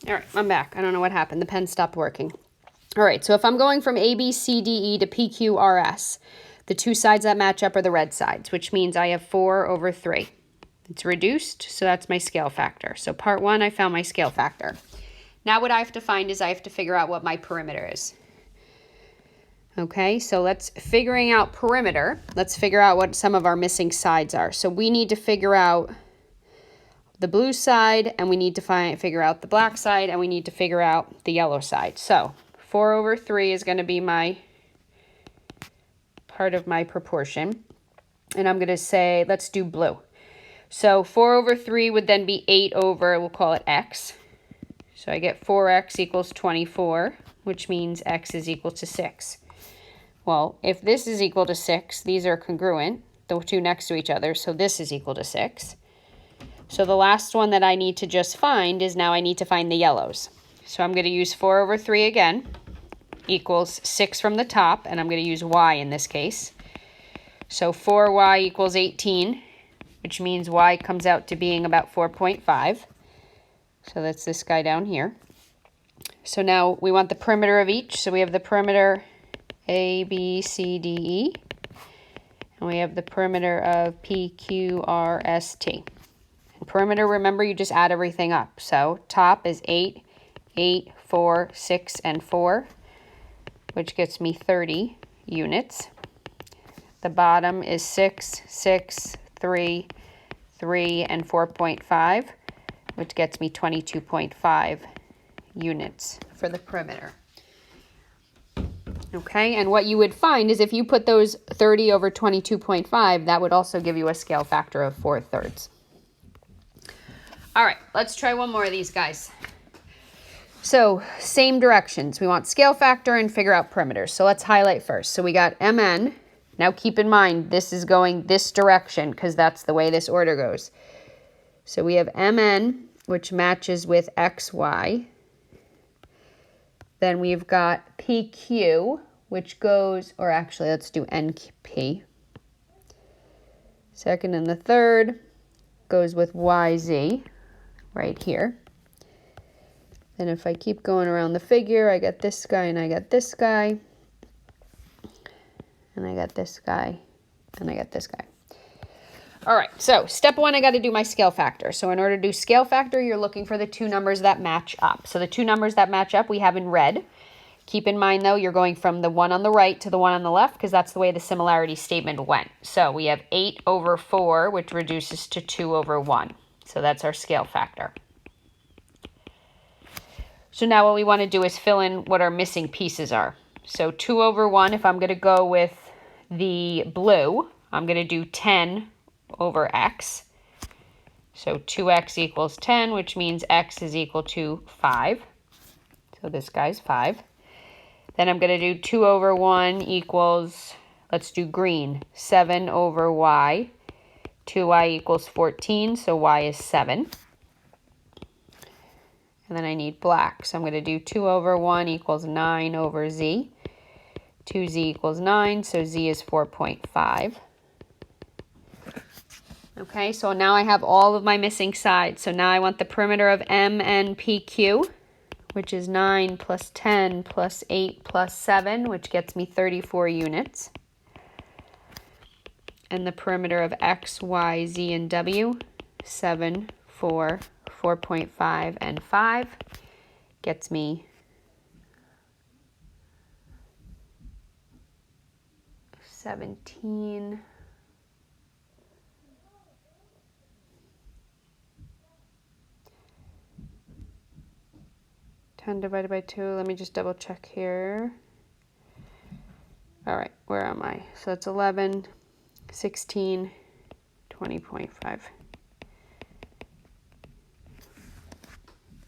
All right, I'm back. I don't know what happened. The pen stopped working. All right, so if I'm going from A, B, C, D, E to P, Q, R, S, the two sides that match up are the red sides, which means I have 4 over 3. It's reduced, so that's my scale factor. So part 1, I found my scale factor. Now what I have to find is I have to figure out what my perimeter is. Okay, so let's figuring out perimeter. Let's figure out what some of our missing sides are. So we need to figure out the blue side, and we need to figure out the black side, and we need to figure out the yellow side. So 4 over 3 is going to be my part of my proportion. And I'm going to say, let's do blue. So 4 over 3 would then be 8 over, we'll call it x. So I get 4x equals 24, which means x is equal to 6. Well, if this is equal to 6, these are congruent, the two next to each other, so this is equal to 6. So the last one that I need to just find is now I need to find the yellows. So I'm going to use 4 over 3 again, equals 6 from the top, and I'm going to use y in this case. So 4y equals 18, which means y comes out to being about 4.5. So that's this guy down here. So now we want the perimeter of each. So we have the perimeter A, B, C, D, E. And we have the perimeter of P, Q, R, S, T. And perimeter, remember, you just add everything up. So top is 8, 8, 4, 6, and 4, which gets me 30 units. The bottom is 6, 6, 3, 3, and 4.5, which gets me 22.5 units for the perimeter. Okay, and what you would find is if you put those 30 over 22.5, that would also give you a scale factor of 4/3. All right, let's try one more of these guys. So same directions. We want scale factor and figure out perimeters. So let's highlight first. So we got MN. Now keep in mind, this is going this direction because that's the way this order goes. So we have MN, which matches with XY. Then we've got PQ, which goes, or actually let's do NP. Second and the third goes with YZ right here. Then if I keep going around the figure, I get this guy and I get this guy. And I got this guy and I got this guy. All right, so step 1, I got to do my scale factor. So in order to do scale factor, you're looking for the two numbers that match up. So the two numbers that match up we have in red. Keep in mind, though, you're going from the one on the right to the one on the left because that's the way the similarity statement went. So we have 8 over 4, which reduces to 2 over 1. So that's our scale factor. So now what we want to do is fill in what our missing pieces are. So 2 over 1, if I'm going to go with the blue, I'm going to do 10 over x. So 2x equals 10, which means x is equal to 5. So this guy's 5. Then I'm going to do 2 over 1 equals, let's do green, 7 over y. 2y equals 14, so y is 7. And then I need black, so I'm going to do 2 over 1 equals 9 over z. 2z equals 9, so z is 4.5. Okay, so now I have all of my missing sides. So now I want the perimeter of MNPQ, which is 9 plus 10 plus 8 plus 7, which gets me 34 units. And the perimeter of X, Y, Z, and W, 7, 4, 4.5, and 5, gets me 17. 10 divided by 2, let me just double check here. All right, where am I? So it's 11, 16, 20.5.